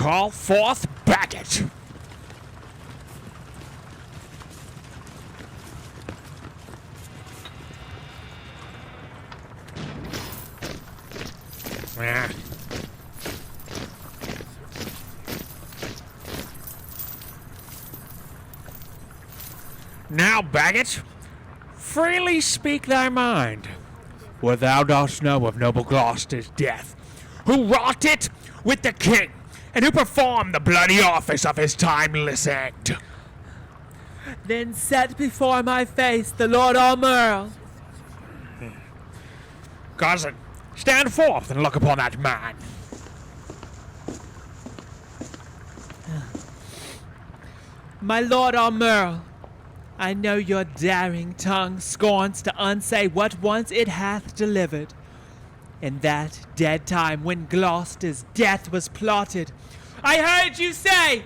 call forth Bagot. Now, Bagot, freely speak thy mind. For thou dost know of noble Gloucester's death, who wrought it with the king, and who performed the bloody office of his timeless end. Then set before my face the Lord Armurl. Cousin, stand forth and look upon that man. My Lord Armurl, I know your daring tongue scorns to unsay what once it hath delivered. In that dead time when Gloucester's death was plotted, I heard you say,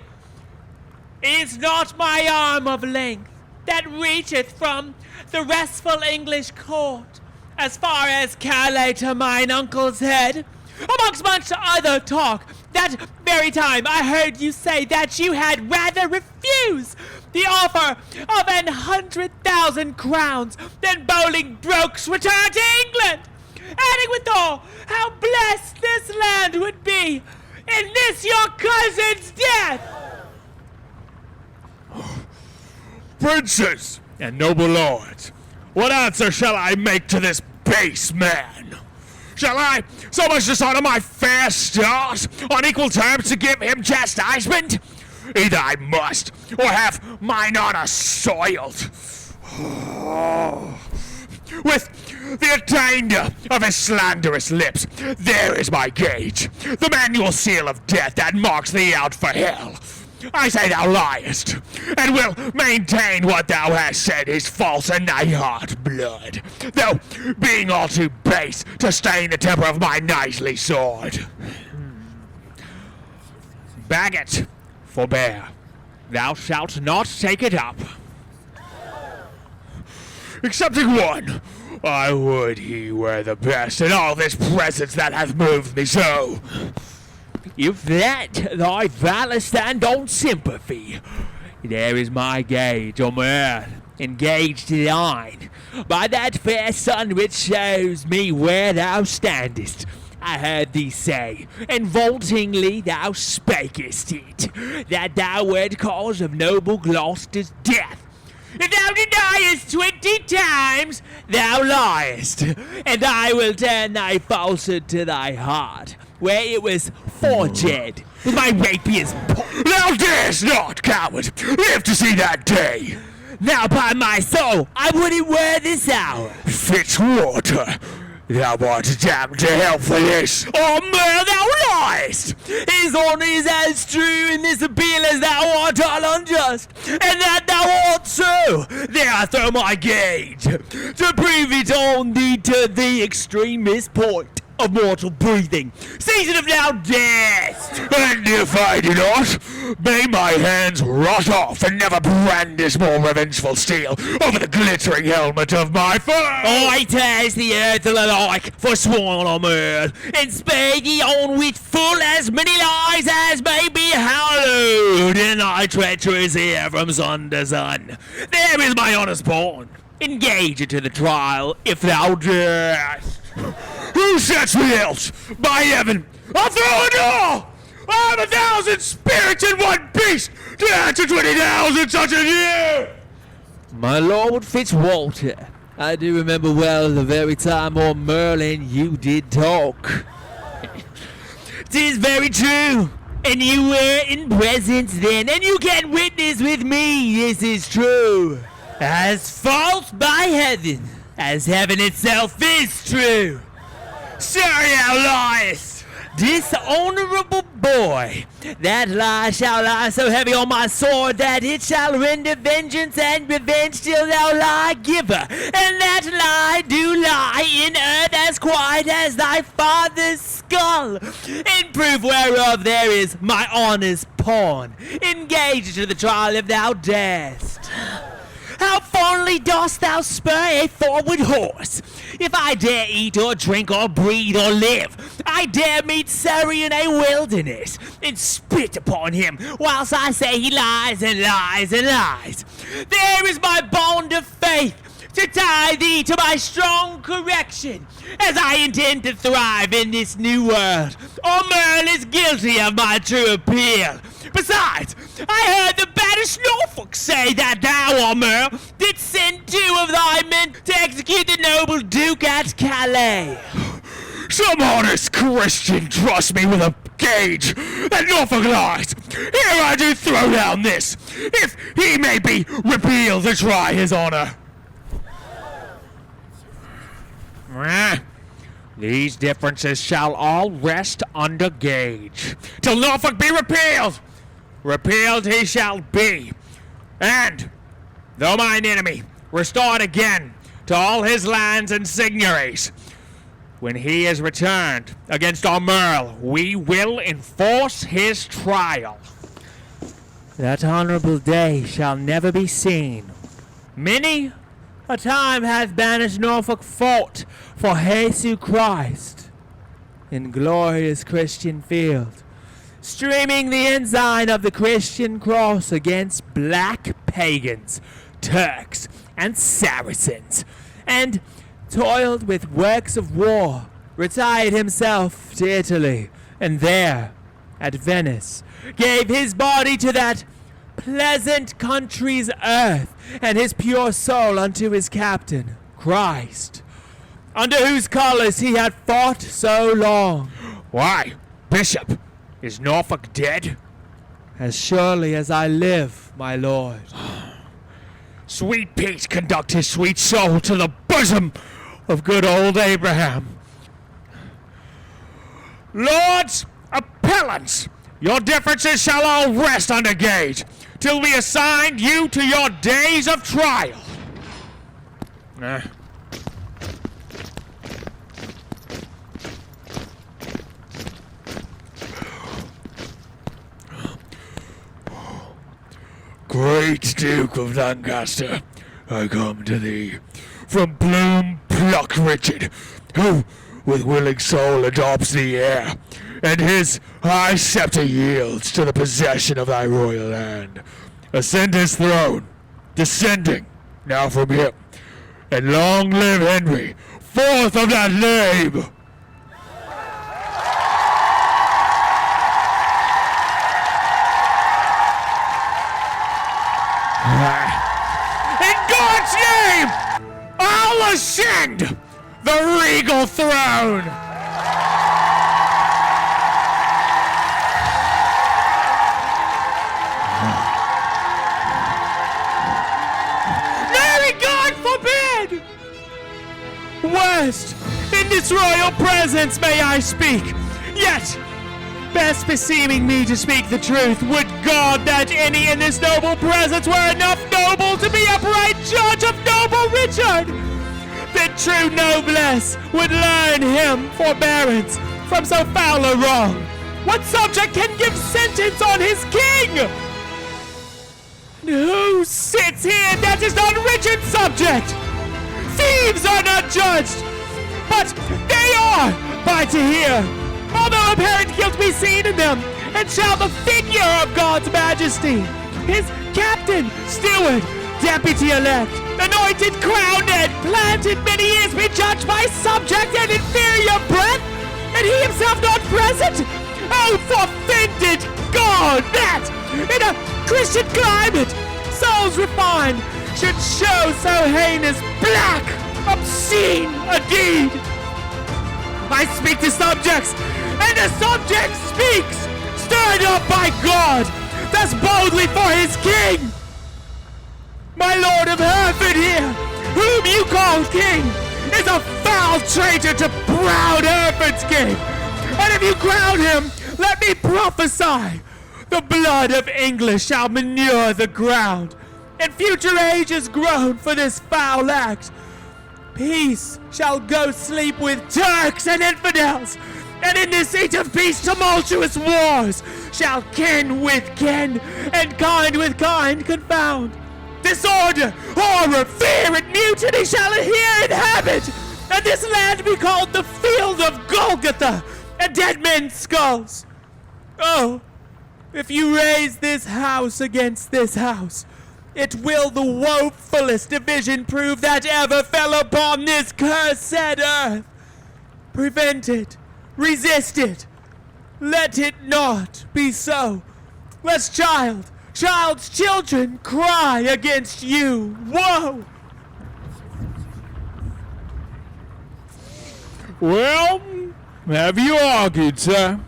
"Is not my arm of length that reacheth from the restful English court as far as Calais to mine uncle's head?" Amongst much other talk, that very time I heard you say that you had rather refuse the offer of 100,000 crowns than Bolingbroke's return to England, adding withal how blessed this land would be in this your cousin's death. Princes and noble lords, what answer shall I make to this base man? Shall I so much dishonor my fair stars on equal terms to give him chastisement? Either I must, or have mine honor soiled. With the attainder of his slanderous lips, there is my gage, the manual seal of death that marks thee out for hell. I say thou liest, and will maintain what thou hast said is false in thy heart blood, though being all too base to stain the temper of my knightly sword. Bagot, forbear. Thou shalt not take it up. Excepting one, I would he were the best in all this presence that hath moved me so. If that thy valour stand on sympathy, there is my gage on earth, engaged to thine, by that fair sun which shows me where thou standest. I heard thee say, and vaultingly thou spakest it, that thou wert cause of noble Gloucester's death. If thou deniest 20 times, thou liest, and I will turn thy falsehood to thy heart, where it was forged with my rapier's point. Thou darest not, coward, live to see that day. Now, by my soul, I would it were this hour. Fitzwater, thou art damned to hell for this. Oh, murder, thou liest! His honour is as true in this appeal as thou art all unjust, and that thou art so. There I throw my gage, to prove it on thee to the extremest point of mortal breathing. Seize it if thou darest! And if I do not, may my hands rot off and never brandish more revengeful steel over the glittering helmet of my foe! I tears the earth alike, forsworn on earth, and spade ye on with full as many lies as may be hallowed in thy treacherous ear from sun to sun. There is my honest pawn. Engage it to the trial, if thou darest. Who sets me else? By heaven, I'll throw a door! I have 1,000 spirits in one beast to answer 20,000 such as you! My Lord Fitzwalter, I do remember well the very time on Merlin you did talk. 'Tis very true, and you were in presence then, and you can witness with me this is true. As false by heaven as heaven itself is true. Sir, thou liest! Dishonorable boy, that lie shall lie so heavy on my sword that it shall render vengeance and revenge till thou lie giver, and that lie do lie in earth as quiet as thy father's skull, in proof whereof there is my honour's pawn. Engage to the trial if thou darest. How fondly dost thou spur a forward horse? If I dare eat or drink or breathe or live, I dare meet Surrey in a wilderness and spit upon him whilst I say he lies and lies and lies. There is my bond of faith to tie thee to my strong correction, as I intend to thrive in this new world, or Merle is guilty of my true appeal. Besides, I heard the banished Norfolk say that thou, O Merle, didst send 2 of thy men to execute the noble Duke at Calais. Some honest Christian trust me with a gauge that Norfolk lies. Here I do throw down this, if he may be repealed to try his honor. These differences shall all rest under gauge, till Norfolk be repealed. Repealed he shall be, and, though mine enemy, restored again to all his lands and seigniories. When he is returned against our Merle, we will enforce his trial. That honorable day shall never be seen. Many a time hath banished Norfolk fought for Jesu Christ in glorious Christian field, streaming the ensign of the Christian cross against black pagans, Turks, and Saracens, and toiled with works of war, retired himself to Italy, and there, at Venice, gave his body to that pleasant country's earth, and his pure soul unto his captain, Christ, under whose colors he had fought so long. Why, Bishop, is Norfolk dead? As surely as I live, my lord. Sweet peace conduct his sweet soul to the bosom of good old Abraham. Lords, appellants, your differences shall all rest under gauge, till we assign you to your days of trial. Great Duke of Lancaster, I come to thee from Bloom Pluck Richard, who with willing soul adopts the heir, and his high scepter yields to the possession of thy royal land. Ascend his throne, descending now from him, and long live Henry, 4th of that name! In God's name, I'll ascend the regal throne! Nay, God forbid! Worst, in this royal presence may I speak, yet best beseeming me to speak the truth, would God that any in this noble presence were enough noble to be upright judge of noble Richard, that true noblesse would learn him forbearance from so foul a wrong. What subject can give sentence on his king? And who sits here that is not Richard's subject? Thieves are not judged, but they are by to hear, although apparent guilt be seen in them, and shall the figure of God's majesty, his captain, steward, deputy-elect, anointed, crowned, and planted many years be judged by subject and inferior breath, and he himself not present? Oh, forfended God, that, in a Christian climate, souls refined should show so heinous, black, obscene a deed. I speak to subjects, and the subject speaks, stirred up by God, thus boldly for his king. My lord of Hereford here, whom you call king, is a foul traitor to proud Hereford's king. And if you crown him, let me prophesy, the blood of English shall manure the ground, and future ages groan for this foul act. Peace shall go sleep with Turks and infidels, and in this seat of peace tumultuous wars shall kin with kin, and kind with kind confound. Disorder, horror, fear, and mutiny shall here inhabit, and this land be called the field of Golgotha, and dead men's skulls. Oh, if you raise this house against this house, it will the woefulest division prove that ever fell upon this cursed earth. Prevent it, resist it, let it not be so. Lest child's children cry against you. Woe! Well, have you argued, sir?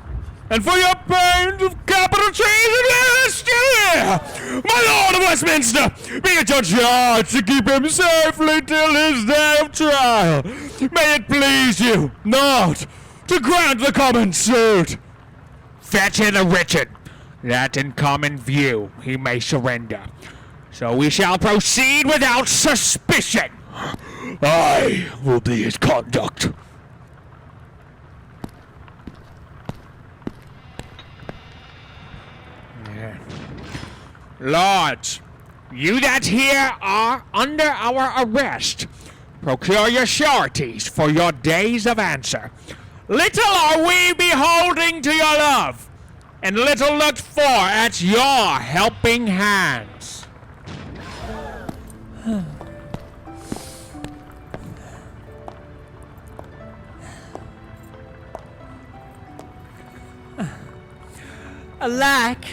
And for your pains of capital treason, we are still here! My Lord of Westminster, be at your charge to keep him safely till his day of trial. May it please you not to grant the common suit. Fetch hither Richard, that in common view he may surrender. So we shall proceed without suspicion. I will be his conduct. Lords, you that here are under our arrest, procure your sureties for your days of answer. Little are we beholding to your love, and little looked for at your helping hands. Alack!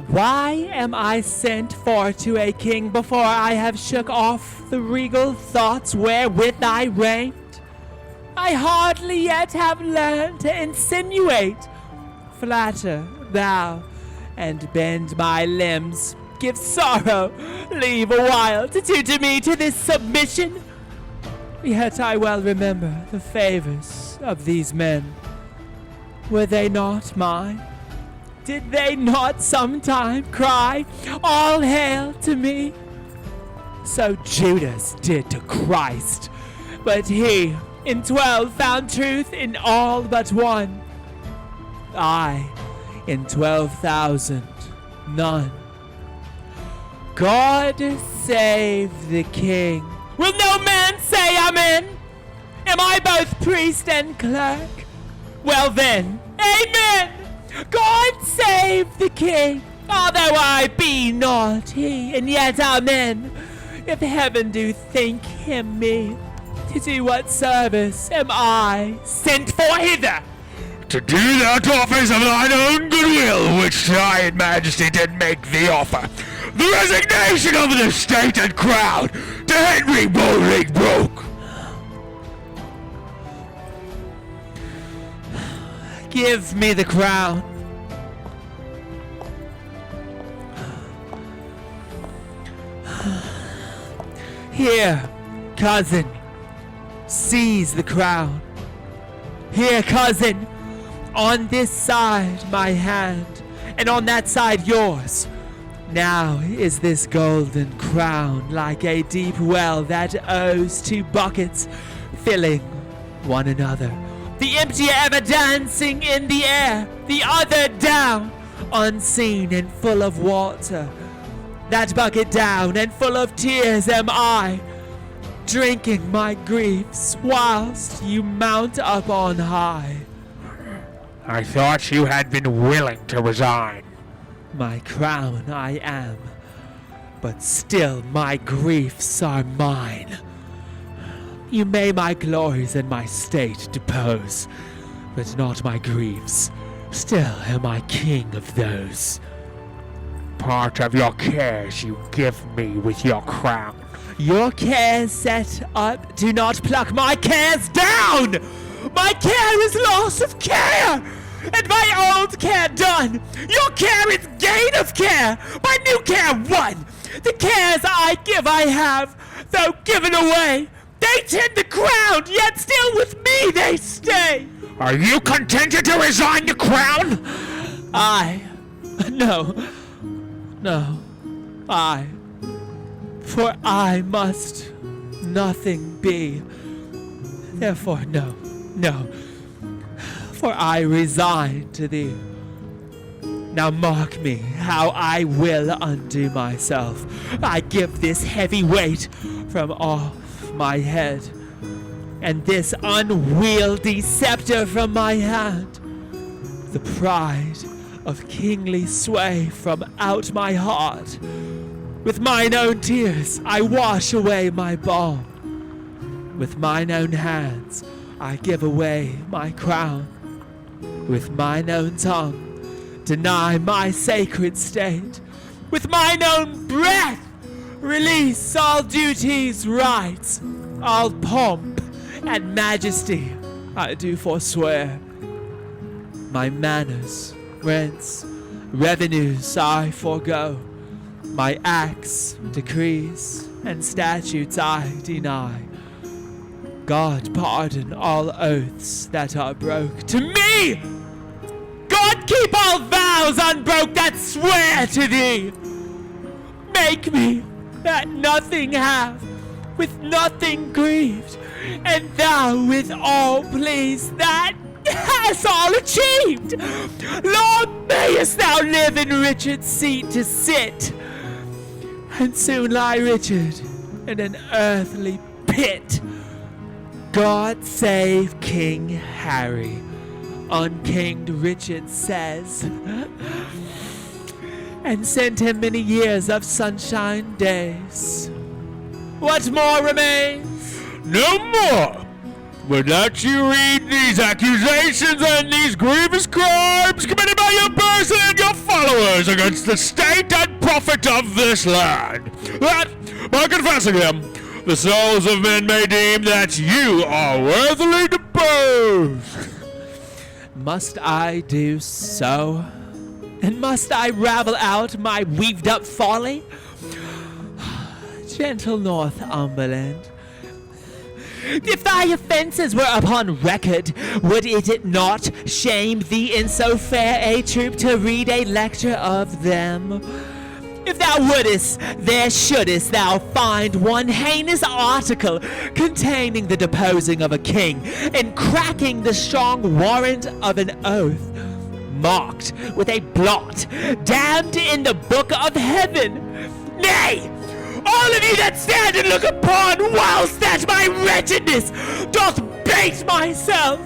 Why am I sent for to a king before I have shook off the regal thoughts wherewith I reigned? I hardly yet have learned to insinuate, flatter, bow, and bend my limbs, give sorrow, leave a while to do to me to this submission. Yet I well remember the favors of these men. Were they not mine? Did they not sometime cry, all hail to me? So Judas did to Christ, but he in 12 found truth in all but one. I in 12,000, none. God save the King. Will no man say amen? Am I both priest and clerk? Well then, amen! God save the King, although I be not he, and yet amen. If heaven do think him me, to do what service am I sent for hither? To do that office of thine own goodwill, which thy majesty did make thee offer. The resignation of the state and crown to Henry Bolingbroke. Give me the crown. Here, cousin, seize the crown. Here, cousin, on this side my hand, and on that side yours. Now is this golden crown like a deep well that owes 2 buckets, filling one another. The emptier ever dancing in the air, the other down, unseen and full of water. That bucket down and full of tears am I, drinking my griefs whilst you mount up on high. I thought you had been willing to resign. My crown I am, but still my griefs are mine. You may my glories and my state depose, but not my griefs. Still am I king of those. Part of your cares you give me with your crown. Your cares set up, do not pluck my cares down! My care is loss of care, and my old care done. Your care is gain of care, my new care won. The cares I give I have, though given away. They tend the crown, yet still with me they stay. Are you contented to resign the crown? No, for I must nothing be. Therefore, no, for I resign to thee. Now mark me, how I will undo myself. I give this heavy weight from off my head, and this unwieldy scepter from my hand, the pride of kingly sway from out my heart. With mine own tears I wash away my balm. With mine own hands I give away my crown. With mine own tongue deny my sacred state. With mine own breath release all duties, rights, all pomp and majesty I do forswear. My manners, rents, revenues I forego. My acts, decrees, and statutes I deny. God pardon all oaths that are broke to me! God keep all vows unbroke that swear to thee! Make me that nothing have, with nothing grieved, and thou with all pleased that has all achieved! Lord, mayest thou live in Richard's seat to sit, and soon lie Richard in an earthly pit. God save King Harry, unkinged Richard says, and send him many years of sunshine days. What more remains? No more! But that you read these accusations and these grievous crimes committed by your person and your followers against the state and profit of this land. That, by confessing them, the souls of men may deem that you are worthily deposed. Must I do so? And must I ravel out my weaved up folly? Gentle Northumberland, if thy offences were upon record, would it not shame thee in so fair a troop to read a lecture of them? If thou wouldest, there shouldest thou find one heinous article containing the deposing of a king and cracking the strong warrant of an oath, marked with a blot, damned in the book of heaven. Nay, all of you that stand and look upon, whilst that my wretchedness doth bait myself,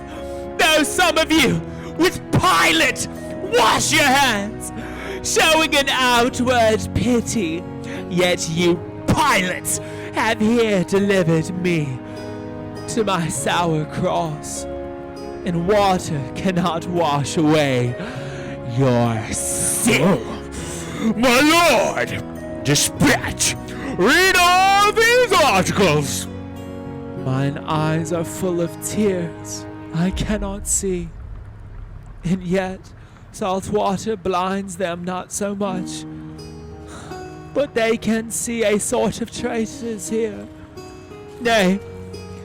though some of you with Pilate wash your hands, showing an outward pity, yet you Pilates have here delivered me to my sour cross, and water cannot wash away your sin. Oh, my lord, dispatch! Read all these articles! Mine eyes are full of tears, I cannot see, and yet salt water blinds them not so much, but they can see a sort of traces here. Nay,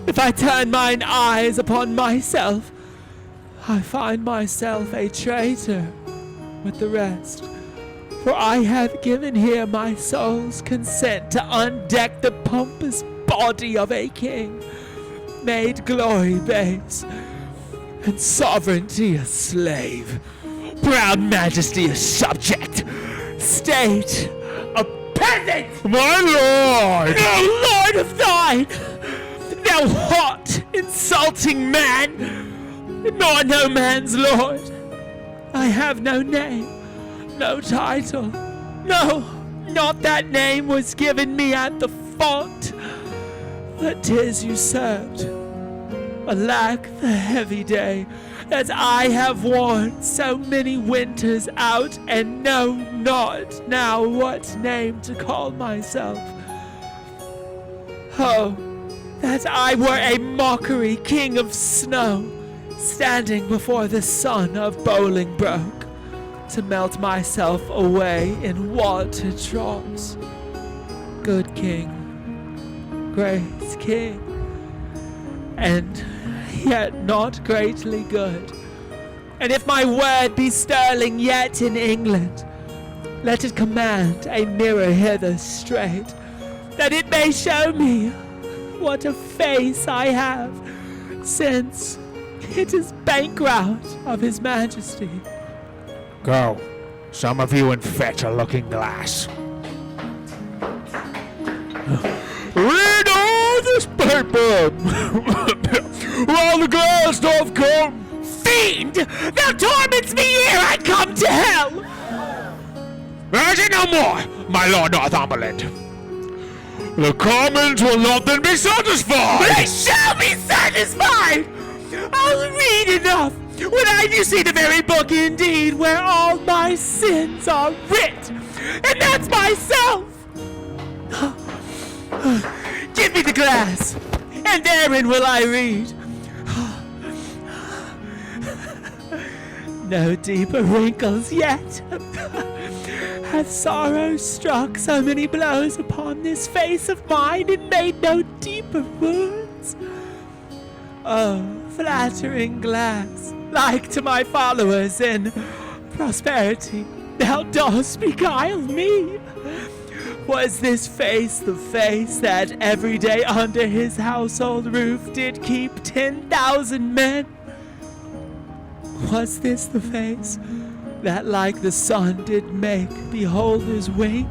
if I turn mine eyes upon myself, I find myself a traitor with the rest. For I have given here my soul's consent to undeck the pompous body of a king, made glory base, and sovereignty a slave, proud majesty a subject, state a peasant. My lord! No lord of thine, thou hot, insulting man, nor no man's lord. I have no name, no title, no, not that name was given me at the font, but 'tis usurped. Alack, the heavy day that I have worn so many winters out, and know not now what name to call myself. Oh, that I were a mockery king of snow, standing before the sun of Bolingbroke, to melt myself away in water drops. Good king, great king, and yet not greatly good. And if my word be sterling yet in England, let it command a mirror hither straight, that it may show me what a face I have, since it is bankrupt of his majesty. Go, Some of you in fetch a looking glass. Read all this paper while the glass doth come. Fiend! Thou torments me ere I come to hell! Urge it no more, my lord Northumberland. The commons will not then be satisfied. They shall be satisfied! I'll read enough when I do see the very book indeed where all my sins are writ, and that's myself! Give me the glass, and therein will I read. No deeper wrinkles yet. Hath sorrow struck so many blows upon this face of mine and made no deeper wounds? Oh, flattering glass, like to my followers in prosperity, thou dost beguile me. Was this face the face that every day under his household roof did keep 10,000 men? Was this the face that like the sun did make beholders wink?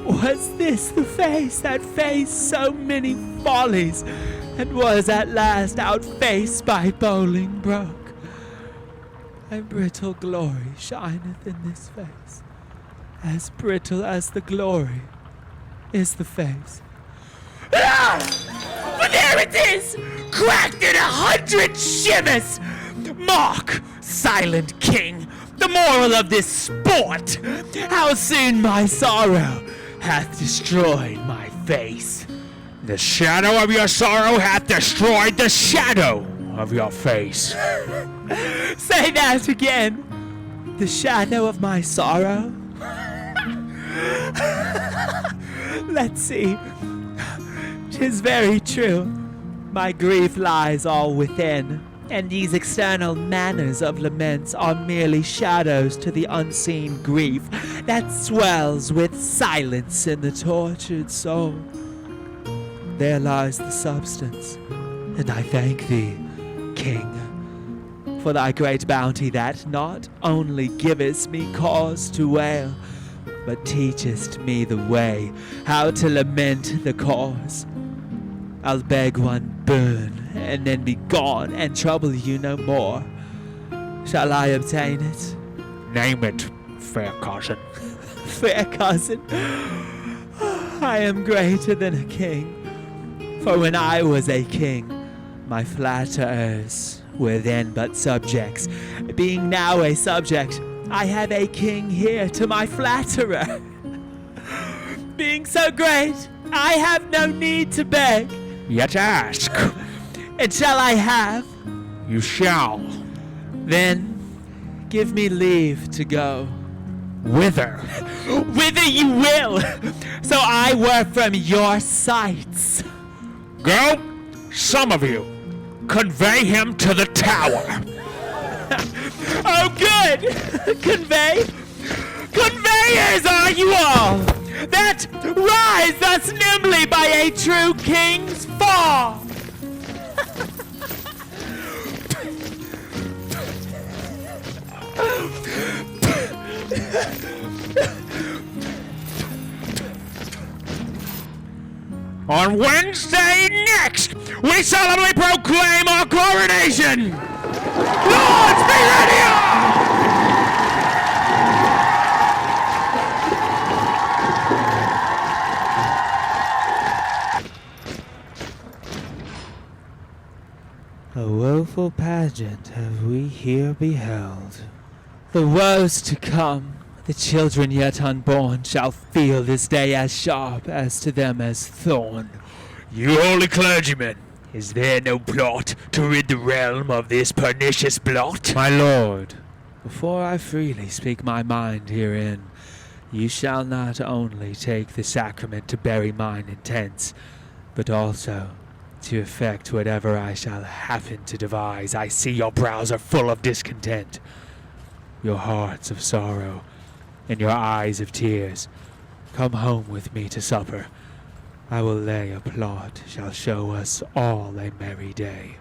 Was this the face that faced so many follies and was at last outfaced by Bolingbroke? A brittle glory shineth in this face, as brittle as the glory is the face. Ah! But there it is, cracked in 100 shivers! Mark, silent king, the moral of this sport, how soon my sorrow hath destroyed my face. The shadow of your sorrow hath destroyed the shadow of your face. Say that again. The shadow of my sorrow? Let's see. 'Tis very true. My grief lies all within, and these external manners of laments are merely shadows to the unseen grief that swells with silence in the tortured soul. There lies the substance, and I thank thee, King, for thy great bounty that not only givest me cause to wail, but teachest me the way how to lament the cause. I'll beg one boon, and then be gone and trouble you no more. Shall I obtain it? Name it, fair cousin. Fair cousin, I am greater than a king. For when I was a king, my flatterers were then but subjects. Being now a subject, I have a king here to my flatterer. Being so great, I have no need to beg. Yet ask. And shall I have? You shall. Then give me leave to go. Whither? Whither you will, so I were from your sights. Go, some of you. Convey him to the tower. Oh, good! Convey? Conveyors are you all, that rise thus nimbly by a true king's fall! On Wednesday next, we solemnly proclaim our coronation! Lords, be ready! A woeful pageant have we here beheld. The woes to come, the children yet unborn, shall feel this day as sharp as to them as thorn. You holy clergymen, is there no plot to rid the realm of this pernicious blot? My lord, before I freely speak my mind herein, you shall not only take the sacrament to bury mine intents, but also to effect whatever I shall happen to devise. I see your brows are full of discontent, your hearts of sorrow, and your eyes of tears. Come home with me to supper. I will lay a plot shall show us all a merry day.